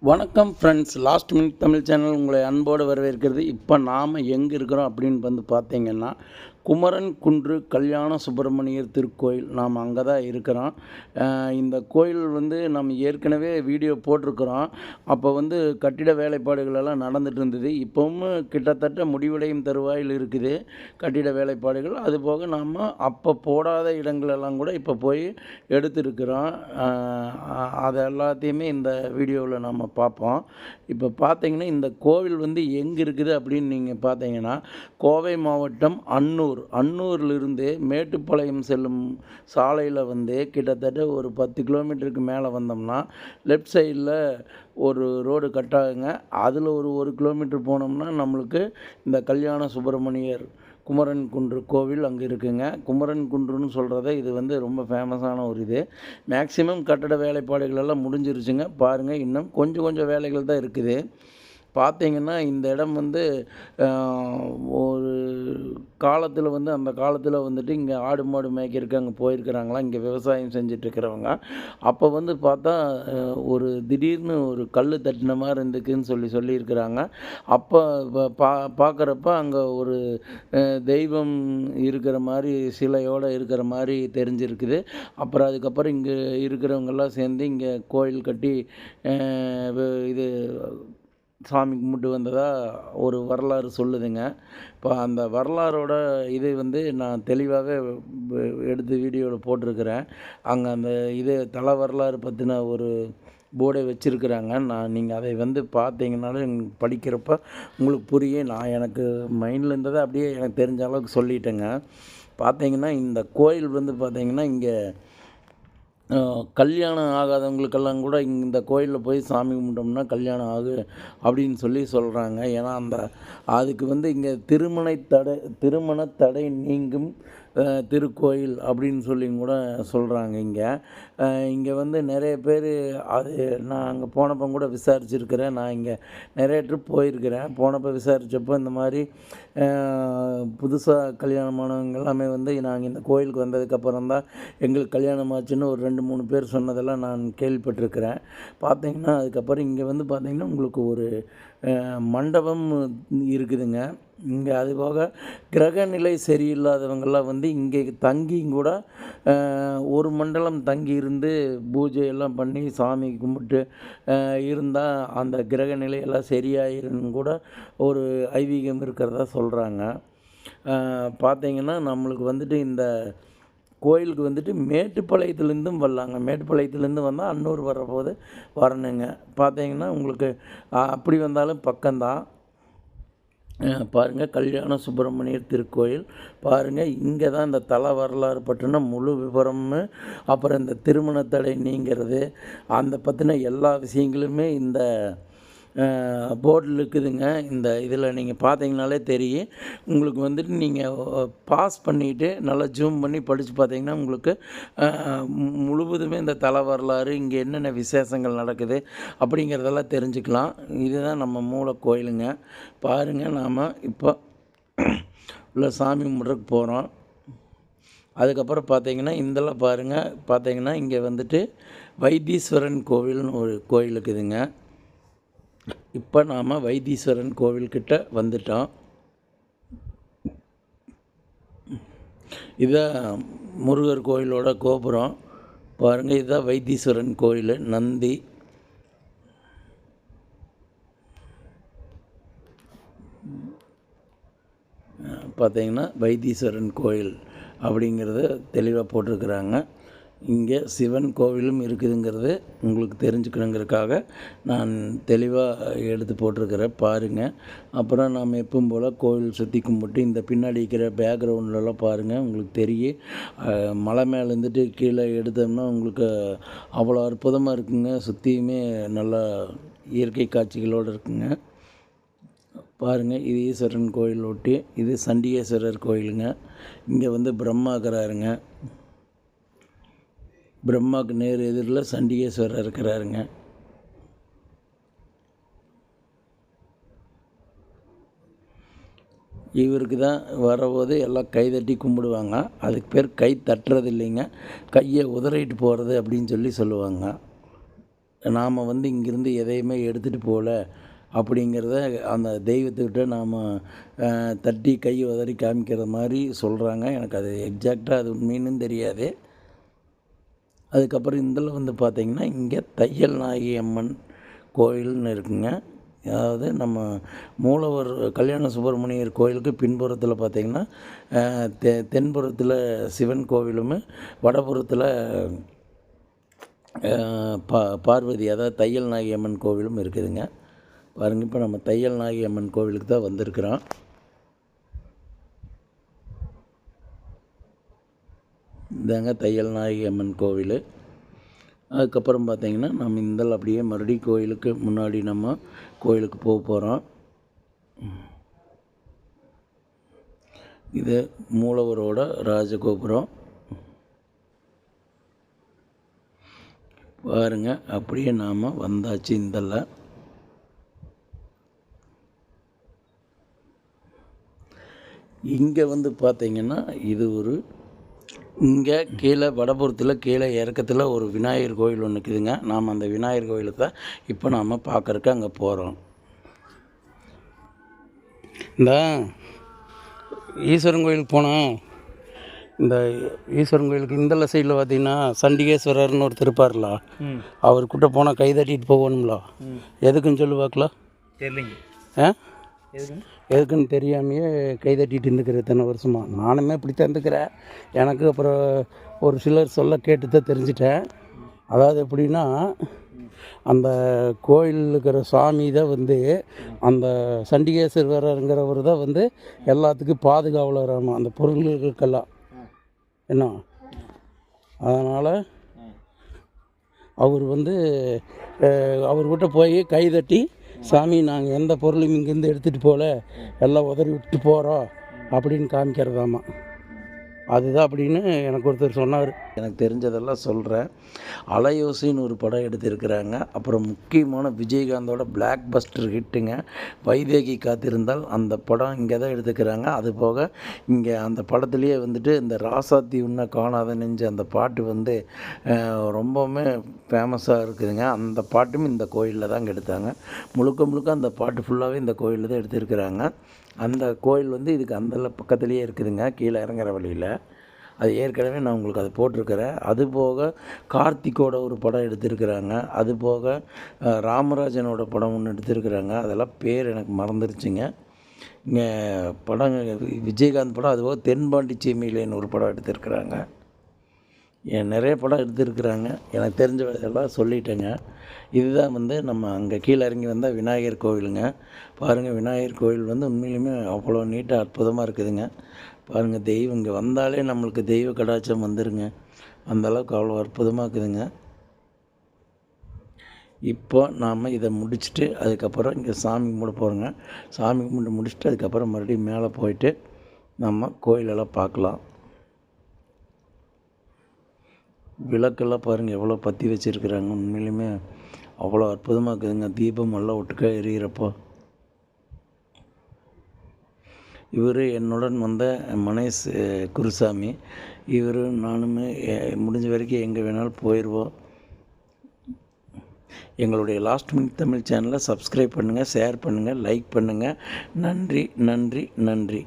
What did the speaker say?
வணக்கம் friends, last minute Tamil channel உங்களை அன்போடு வரவேற்கிறது. இப்போ நாம் எங்கே இருக்கிறோம் அப்படின்னு வந்து பார்த்தீங்கன்னா, குமரன் குன்று கல்யாண சுப்பிரமணியர் திருக்கோயில். நாம் அங்கே தான் இருக்கிறோம். இந்த கோயில் வந்து நம்ம ஏற்கனவே வீடியோ போட்டிருக்கிறோம். அப்போ வந்து கட்டிட வேலைப்பாடுகள் எல்லாம் நடந்துகிட்டு இருந்தது. இப்போவும் கிட்டத்தட்ட முடிவடையும் தருவாயில் இருக்குது கட்டிட வேலைப்பாடுகள். அதுபோக நாம் அப்போ போடாத இடங்களெல்லாம் கூட இப்போ போய் எடுத்துருக்கிறோம். அது எல்லாத்தையுமே இந்த வீடியோவில் நம்ம பார்ப்போம். இப்போ பார்த்தீங்கன்னா, இந்த கோவில் வந்து எங்கே இருக்குது அப்படின்னு நீங்கள் பார்த்தீங்கன்னா, கோவை மாவட்டம் அன்னூர்லேருந்து மேட்டுப்பாளையம் செல்லும் சாலையில் வந்து கிட்டத்தட்ட ஒரு 10 கிலோமீட்டருக்கு மேலே வந்தோம்னா லெஃப்ட் சைடில் ஒரு ரோடு கட் ஆகுங்க. அதில் ஒரு கிலோமீட்டர் போனோம்னா நம்மளுக்கு இந்த கல்யாண சுப்பிரமணியர் குமரன் குன்று கோவில் அங்கே இருக்குங்க. குமரன் குன்றுன்னு சொல்கிறத இது வந்து ரொம்ப ஃபேமஸான ஒரு இது. மேக்ஸிமம் கட்டட வேலைப்பாடுகள் எல்லாம் முடிஞ்சிருச்சுங்க. பாருங்கள், இன்னும் கொஞ்சம் வேலைகள் தான் இருக்குது. பார்த்தீங்கன்னா, இந்த இடம் வந்து ஒரு காலத்தில் வந்து அந்த காலத்தில் வந்துட்டு இங்கே ஆடு மாடு மேய்க்கிறதுக்கு அங்கே போயிருக்கிறாங்களாம், இங்கே விவசாயம் செஞ்சிட்ருக்கிறவங்க. அப்போ வந்து பார்த்தா ஒரு திடீர்னு ஒரு கல் தட்டின மாதிரி இருந்துக்குன்னு சொல்லியிருக்கிறாங்க. அப்போ பார்க்குறப்ப அங்கே ஒரு தெய்வம் இருக்கிற மாதிரி, சிலையோடு இருக்கிற மாதிரி தெரிஞ்சிருக்குது. அப்புறம் அதுக்கப்புறம் இங்கே இருக்கிறவங்கெல்லாம் சேர்ந்து இங்கே கோயில் கட்டி இது சாமி கும்பிட்டு வந்ததாக ஒரு வரலாறு சொல்லுதுங்க. இப்போ அந்த வரலாறோட இது வந்து நான் தெளிவாகவே எடுத்து வீடியோவில் போட்டிருக்கிறேன். அங்கே அந்த இது தல வரலாறு பற்றின ஒரு போர்டை வச்சுருக்குறாங்க. நீங்கள் அதை வந்து பார்த்தீங்கன்னாலும் படிக்கிறப்ப உங்களுக்கு புரியும். நான் எனக்கு மைண்டில் இருந்ததை அப்படியே எனக்கு தெரிஞ்ச அளவுக்கு சொல்லிட்டேங்க. பார்த்தீங்கன்னா, இந்த கோயில் வந்து பார்த்தீங்கன்னா, இங்கே கல்யாணம் ஆகாதவங்களுக்கெல்லாம் கூட இந்த கோயிலில் போய் சாமி கும்பிட்டோம்னா கல்யாணம் அப்படின்னு சொல்கிறாங்க. ஏன்னா அதுக்கு வந்து இங்கே திருமண தடை நீங்கும் திருக்கோயில் அப்படின்னு கூட சொல்கிறாங்க. இங்கே வந்து நிறைய பேர் நான் அங்கே போனப்போ கூட விசாரிச்சுருக்கிறேன். நான் இங்கே நிறைய ட்ரிப் போயிருக்கிறேன். போனப்போ விசாரித்தப்போ இந்த மாதிரி புதுசாக கல்யாணமானவங்க எல்லாமே வந்து நாங்கள் இந்த கோயிலுக்கு வந்ததுக்கப்புறம் தான் எங்களுக்கு கல்யாணம் ஆச்சுன்னு ஒரு 2-3 பேர் சொன்னதெல்லாம் நான் கேள்விப்பட்டிருக்கிறேன். பார்த்தீங்கன்னா, அதுக்கப்புறம் இங்கே வந்து பார்த்திங்கன்னா உங்களுக்கு ஒரு மண்டபம் இருக்குதுங்க. இங்கே அதுபோக கிரகநிலை சரியில்லாதவங்கெல்லாம் வந்து இங்கே தங்கியும் கூட ஒரு மண்டலம் தங்கி இருந்து பூஜையெல்லாம் பண்ணி சாமி கும்பிட்டு இருந்தால் அந்த கிரகநிலையெல்லாம் சரியாயிருன்னு கூட ஒரு ஐதீகம் இருக்கிறதா சொல்கிறாங்க. பார்த்திங்கன்னா, நம்மளுக்கு வந்துட்டு இந்த கோயிலுக்கு வந்துட்டு மேட்டுப்பாளையத்துலேருந்தும் வரலாங்க. மேட்டுப்பாளையத்துலேருந்து வந்தால் அன்னூர் வரபோது வரணுங்க. பார்த்தீங்கன்னா, உங்களுக்கு அப்படி வந்தாலும் பக்கம்தான். பாருங்கள், கல்யாண சுப்பிரமணியர் திருக்கோயில் பாருங்கள். இங்கே தான் இந்த தல வரலாறு பற்றின முழு விவரமும், அப்புறம் இந்த திருமண தடை நீங்கிறது, அந்த பற்றின எல்லா விஷயங்களுமே இந்த போர்டில் இருக்குதுங்க. இந்த இதில் நீங்கள் பார்த்தீங்கனாலே தெரியும். உங்களுக்கு வந்துட்டு நீங்கள் பாஸ் பண்ணிவிட்டு நல்லா ஜூம் பண்ணி படித்து பார்த்தீங்கன்னா உங்களுக்கு முழுவதுமே இந்த தல வரலாறு, இங்கே என்னென்ன விசேஷங்கள் நடக்குது அப்படிங்கிறதெல்லாம் தெரிஞ்சுக்கலாம். இதுதான் நம்ம மூல கோயிலுங்க. பாருங்கள், நாம் இப்போ உள்ள சாமி கும்பிட்றதுக்கு போகிறோம். அதுக்கப்புறம் பார்த்தீங்கன்னா, இதெல்லாம் பாருங்கள். பார்த்தீங்கன்னா, இங்கே வந்துட்டு வைத்தீஸ்வரன் கோவில்னு ஒரு கோயில் இருக்குதுங்க. இப்போ நாம் வைத்தீஸ்வரன் கோவில்கிட்ட வந்துட்டோம். இதுதான் முருகர் கோயிலோட கோபுரம். பாருங்கள், இதுதான் வைத்தீஸ்வரன் கோயில். நந்தி பார்த்தீங்கன்னா, வைத்தீஸ்வரன் கோயில் அப்படிங்கிறத தெளிவாக போட்டிருக்கிறாங்க. இங்கே சிவன் கோவிலும் இருக்குதுங்கிறது உங்களுக்கு தெரிஞ்சுக்கணுங்கிறதுக்காக நான் தெளிவாக எடுத்து போட்டிருக்கிறேன். பாருங்கள். அப்புறம் நாம் எப்பவும் போல் கோவில் சுற்றி கும்பிட்டு இந்த பின்னாடி இருக்கிற பேக்ரவுண்ட்லலாம் பாருங்கள், உங்களுக்கு தெரியும். மலை மேலே இருந்துட்டு கீழே எடுத்தோம்னா உங்களுக்கு அவ்வளோ அற்புதமாக இருக்குங்க. சுற்றியுமே நல்லா இயற்கை காட்சிகளோடு இருக்குங்க. பாருங்கள், இது ஈஸ்வரன் கோயில் ஒட்டி, இது சண்டிகேஸ்வரர் கோயிலுங்க. இங்கே வந்து பிரம்மா இருக்கிறாருங்க. பிரம்மாவுக்கு நேர் எதிரில் சண்டிகேஸ்வரர் இருக்கிறாருங்க. இவருக்கு தான் வரபோது எல்லாம் கைதட்டி கும்பிடுவாங்க. அதுக்கு பேர் கை தட்டுறது இல்லைங்க, கையை உதறிட்டு போகிறது அப்படின்னு சொல்லுவாங்க. நாம் வந்து இங்கேருந்து எதையுமே எடுத்துகிட்டு போகல அப்படிங்கிறத அந்த தெய்வத்துக்கிட்ட நாம் தட்டி கை உதறி காமிக்கிற மாதிரி சொல்கிறாங்க. எனக்கு அது எக்ஸாக்டாக அது உண்மைன்னு தெரியாது. அதுக்கப்புறம் இதில் வந்து பார்த்திங்கன்னா இங்கே தையல் நாயகி அம்மன் கோயில்னு இருக்குங்க. அதாவது நம்ம மூலவர் கல்யாண சுப்பிரமணியர் கோயிலுக்கு பின்புறத்தில் பார்த்திங்கன்னா தென்புறத்தில் சிவன் கோவிலும் வடபுறத்தில் பார்வதி அதாவது தையல் நாயகி அம்மன் கோவிலும் இருக்குதுங்க. பாருங்கள், இப்போ நம்ம தையல் நாயகி அம்மன் கோவிலுக்கு தான் வந்திருக்கிறோம். இதாங்க தையல் நாயகி அம்மன் கோவில். அதுக்கப்புறம் பார்த்திங்கன்னா நம்ம இந்தல் அப்படியே மறுபடியும் கோயிலுக்கு முன்னாடி நம்ம கோயிலுக்கு போக போகிறோம். இது மூலவரோட ராஜகோபுரம் பாருங்க. அப்படியே நாம் வந்தாச்சு. இந்தல்ல இங்கே வந்து பார்த்திங்கன்னா இது ஒரு இங்கே கீழே வடபுறத்தில் கீழே இறக்கத்தில் ஒரு விநாயகர் கோயில் ஒன்று இருக்குதுங்க. நாம் அந்த விநாயகர் கோயிலை தான் இப்போ நாம் பார்க்குறக்கு அங்கே போகிறோம். இந்த ஈஸ்வரன் கோயிலுக்கு போனோம். இந்த ஈஸ்வரன் கோயிலுக்கு இந்தல சைடில் பார்த்திங்கன்னா சண்டிகேஸ்வரர்னு ஒரு திருப்பார்ல, அவர்கிட்ட போனால் கை தட்டிட்டு போகணும்ல. எதுக்குன்னு சொல்லி பார்க்கலாம். தெரியலைங்க. எதுக்குன்னு தெரியாமையே கை தட்டிட்டு இருந்துக்கிறேன் இத்தனை வருஷமாக. நானுமே இப்படி தான் இருந்துக்கிறேன். எனக்கு அப்புறம் ஒரு சிலர் சொல்ல கேட்டு தான் தெரிஞ்சிட்டேன். அதாவது எப்படின்னா, அந்த கோயில் இருக்கிற சாமி தான் வந்து அந்த சண்டிகேஸ்வரருங்கிறவர் தான் வந்து எல்லாத்துக்கும் பாதுகாவலராமா அந்த பொருள்களுக்கெல்லாம் என்ன. அதனால் அவர் வந்து அவர்கிட்ட போய் கை தட்டி, சாமி நாங்கள் எந்த பொருளையும் இங்கேருந்து எடுத்துகிட்டு போகல, எல்லாம் உதறி விட்டு போகிறோம் அப்படின்னு காமிக்கிறதாமா. அதுதான் அப்படின்னு எனக்கு ஒருத்தர் சொன்னார். எனக்கு தெரிஞ்சதெல்லாம் சொல்கிறேன். அலையோசின்னு ஒரு படம் எடுத்திருக்கிறாங்க. அப்புறம் முக்கியமான விஜயகாந்தோட பிளாக் பஸ்டர் ஹிட்டுங்க வைதேகி காத்திருந்தால், அந்த படம் இங்கே தான் எடுத்துக்கிறாங்க. அது போக இங்கே அந்த படத்துலேயே வந்துட்டு இந்த ராசாத்தி உன்ன காணாத நெஞ்சு அந்த பாட்டு வந்து ரொம்பவுமே ஃபேமஸாக இருக்குதுங்க. அந்த பாட்டும் இந்த கோயிலில் தாங்க எடுத்தாங்க. முழுக்க முழுக்க அந்த பாட்டு ஃபுல்லாகவே இந்த கோயிலில் தான் எடுத்திருக்கிறாங்க. அந்த கோயில் வந்து இதுக்கு அந்த பக்கத்துலேயே இருக்குதுங்க, கீழே இறங்குற வழியில். அது ஏற்கனவே நான் உங்களுக்கு அதை போட்டிருக்கிறேன். அதுபோக கார்த்திக்கோட ஒரு படம் எடுத்திருக்கிறாங்க. அதுபோக ராமராஜனோட படம் ஒன்று எடுத்திருக்கிறாங்க. அதெல்லாம் பேர் எனக்கு மறந்துருச்சுங்க. இங்கே படம் விஜயகாந்த் படம். அதுபோக தென்பாண்டி சீமையிலேன்னு ஒரு படம் எடுத்திருக்கிறாங்க. நிறைய படம் எடுத்திருக்கிறாங்க. எனக்கு தெரிஞ்சதெல்லாம் சொல்லிட்டேங்க. இதுதான் வந்து நம்ம அங்கே கீழே இறங்கி வந்தால் விநாயகர் கோவிலுங்க. பாருங்கள், விநாயகர் கோவில் வந்து உண்மையிலுமே அவ்வளோ நீட்டாக அற்புதமாக இருக்குதுங்க. பாருங்கள், தெய்வம் இங்கே வந்தாலே நம்மளுக்கு தெய்வ கடாட்சம் வந்துடுங்க. அந்தளவுக்கு அவ்வளோ அற்புதமாக இருக்குதுங்க. இப்போ நாம் இதை முடிச்சுட்டு அதுக்கப்புறம் இங்கே சாமி கும்பிட போகிறோங்க. சாமி கும்பிட்டு முடிச்சுட்டு அதுக்கப்புறம் மறுபடியும் மேலே போயிட்டு நம்ம கோயிலெல்லாம் பார்க்கலாம். விளக்கெல்லாம் பாருங்கள் எவ்வளோ பற்றி வச்சுருக்குறாங்க. உண்மையிலுமே அவ்வளோ அற்புதமாக இருக்குதுங்க. தீபம் எல்லாம் ஒட்டுக்கா எரியிறப்போ. இவர் என்னுடன் வந்த மனேஷ் குருசாமி. இவர் நானுமே முடிஞ்ச வரைக்கும் எங்கே வேணாலும் போயிடுவோம். எங்களுடைய லாஸ்ட் மினிட் தமிழ் சேனலை சப்ஸ்கிரைப் பண்ணுங்கள், ஷேர் பண்ணுங்கள், லைக் பண்ணுங்கள். நன்றி நன்றி நன்றி.